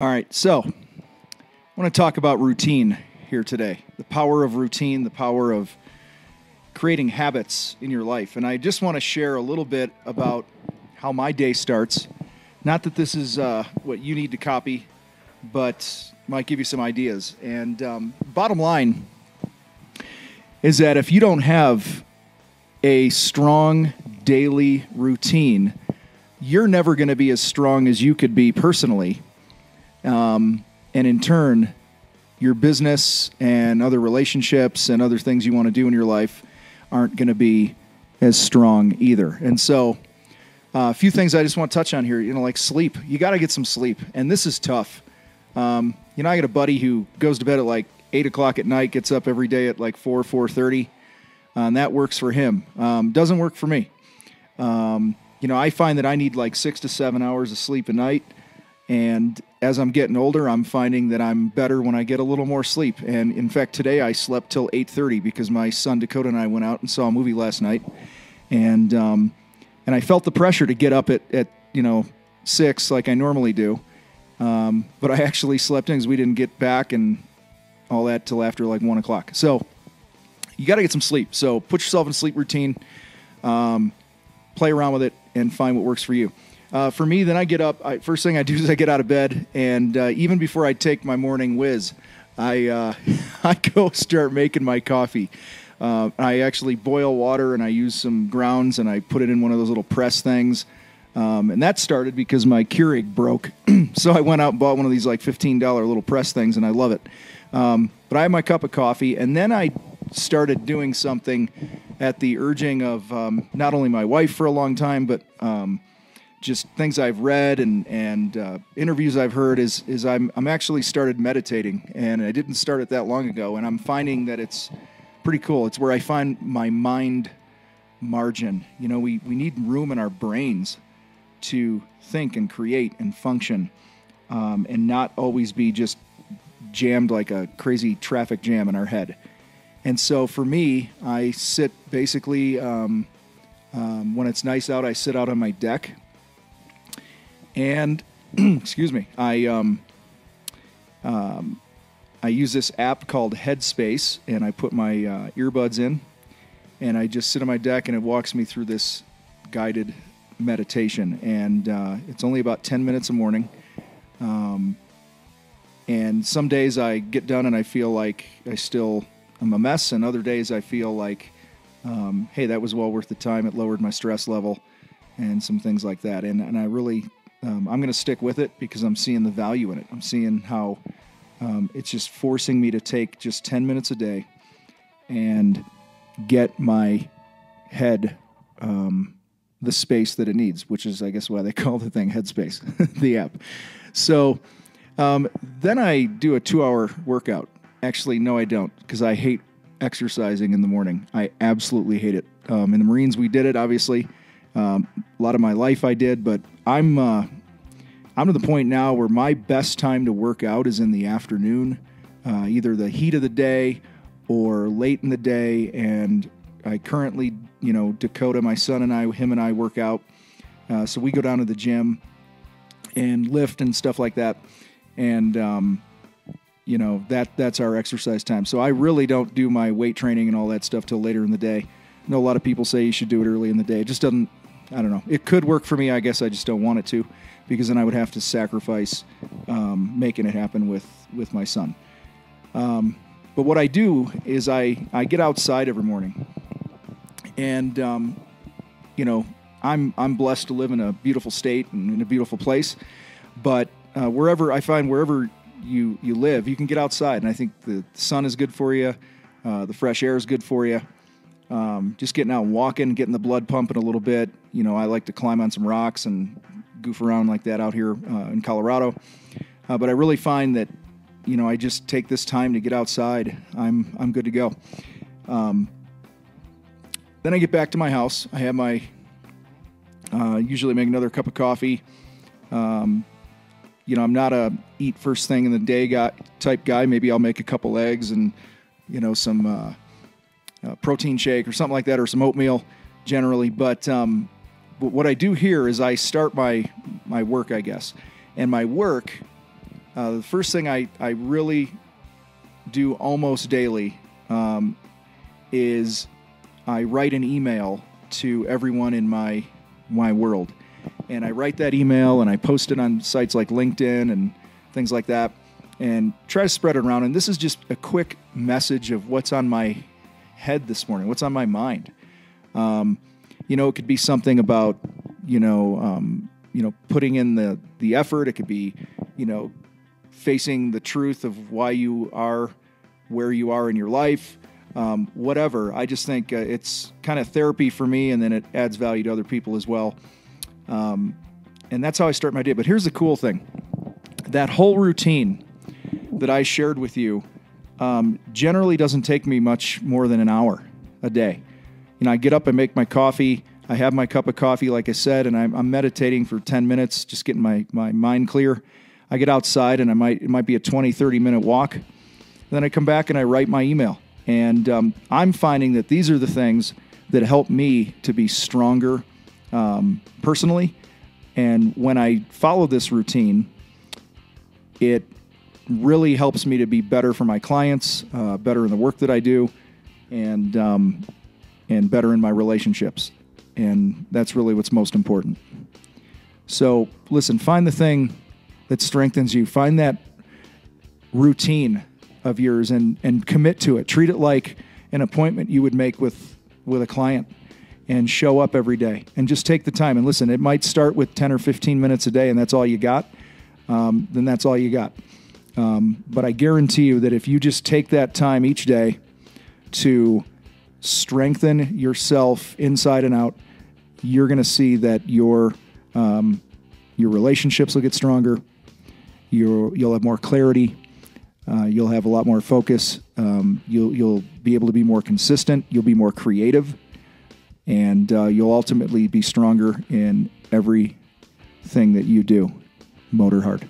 All right, so I want to talk about routine here today. The power of routine, the power of creating habits in your life. And I just want to share a little bit about how my day starts. Not that this is what you need to copy, but might give you some ideas. And bottom line is that if you don't have a strong daily routine, you're never going to be as strong as you could be personally. And in turn, your business and other relationships and other things you want to do in your life aren't going to be as strong either. And so a few things I just want to touch on here, like sleep. You got to get some sleep. And this is tough. I got a buddy who goes to bed at like 8 o'clock at night, gets up every day at like 4:30, and that works for him. Doesn't work for me. I find that I need like 6 to 7 hours of sleep a night. And as I'm getting older, I'm finding that I'm better when I get a little more sleep. And in fact, today I slept till 8:30 because my son Dakota and I went out and saw a movie last night. And I felt the pressure to get up at 6 like I normally do. But I actually slept in because we didn't get back and all that till after like 1 o'clock. So you got to get some sleep. So put yourself in a sleep routine, play around with it, and find what works for you. For me, then I get up. First thing I do is I get out of bed, and even before I take my morning whiz, I go start making my coffee. I actually boil water, and I use some grounds, and I put it in one of those little press things. And that started because my Keurig broke, so I went out and bought one of these like $15 little press things, and I love it. But I have my cup of coffee, and then I started doing something at the urging of not only my wife for a long time, but just things I've read and interviews I've heard is I'm actually started meditating, and I didn't start it that long ago, and I'm finding that it's pretty cool. It's where I find my mind margin. We need room in our brains to think and create and function, and not always be just jammed like a crazy traffic jam in our head. And so for me, I sit basically, when it's nice out, I sit out on my deck. And excuse me, I use this app called Headspace, and I put my earbuds in, and I just sit on my deck, and it walks me through this guided meditation. And it's only about 10 minutes a morning. And some days I get done and I feel like I'm a mess, and other days I feel like, hey, that was well worth the time. It lowered my stress level and some things like that. And I really... I'm going to stick with it because I'm seeing the value in it. I'm seeing how it's just forcing me to take just 10 minutes a day and get my head the space that it needs, which is, I guess, why they call the thing Headspace, the app. So then I do a 2-hour workout. Actually, no, I don't, because I hate exercising in the morning. I absolutely hate it. In the Marines, we did it, obviously. A lot of my life I did, but I'm to the point now where my best time to work out is in the afternoon, either the heat of the day or late in the day. And I currently, Dakota, my son and him and I work out. So we go down to the gym and lift and stuff like that. And, that's our exercise time. So I really don't do my weight training and all that stuff till later in the day. I know a lot of people say you should do it early in the day. It just doesn't, I don't know. It could work for me. I guess I just don't want it to, because then I would have to sacrifice making it happen with my son. But what I do is I get outside every morning. And, I'm blessed to live in a beautiful state and in a beautiful place. But wherever you live, you can get outside. And I think the sun is good for you. The fresh air is good for you. Just getting out and walking, getting the blood pumping a little bit. I like to climb on some rocks and goof around like that out here in Colorado. But I really find that, I just take this time to get outside. I'm good to go. Then I get back to my house. I have my, usually make another cup of coffee. I'm not a eat first thing in the day type guy. Maybe I'll make a couple eggs and, some protein shake or something like that, or some oatmeal generally. But what I do here is I start my work, I guess. And my work The first thing I really do almost daily is I write an email to everyone in my world. And I write that email and I post it on sites like LinkedIn and things like that and try to spread it around. And this is just a quick message of what's on my head this morning, what's on my mind. It could be something about, putting in the effort. It could be, facing the truth of why you are where you are in your life. Whatever. I just think it's kind of therapy for me, and then it adds value to other people as well. And that's how I start my day. But here's the cool thing. That whole routine that I shared with you generally doesn't take me much more than an hour a day. I get up, I make my coffee, I have my cup of coffee, like I said, and I'm meditating for 10 minutes, just getting my mind clear. I get outside, and it might be a 20, 30-minute walk. Then I come back and I write my email. And I'm finding that these are the things that help me to be stronger personally. And when I follow this routine, it really helps me to be better for my clients, better in the work that I do, and better in my relationships. And that's really what's most important. So listen, find the thing that strengthens you. Find that routine of yours and commit to it. Treat it like an appointment you would make with a client, and show up every day and just take the time. And listen, it might start with 10 or 15 minutes a day and that's all you got. Then that's all you got. But I guarantee you that if you just take that time each day to strengthen yourself inside and out, you're going to see that your relationships will get stronger. You'll have more clarity. You'll have a lot more focus. You'll be able to be more consistent. You'll be more creative, and you'll ultimately be stronger in everything that you do. Motor hard.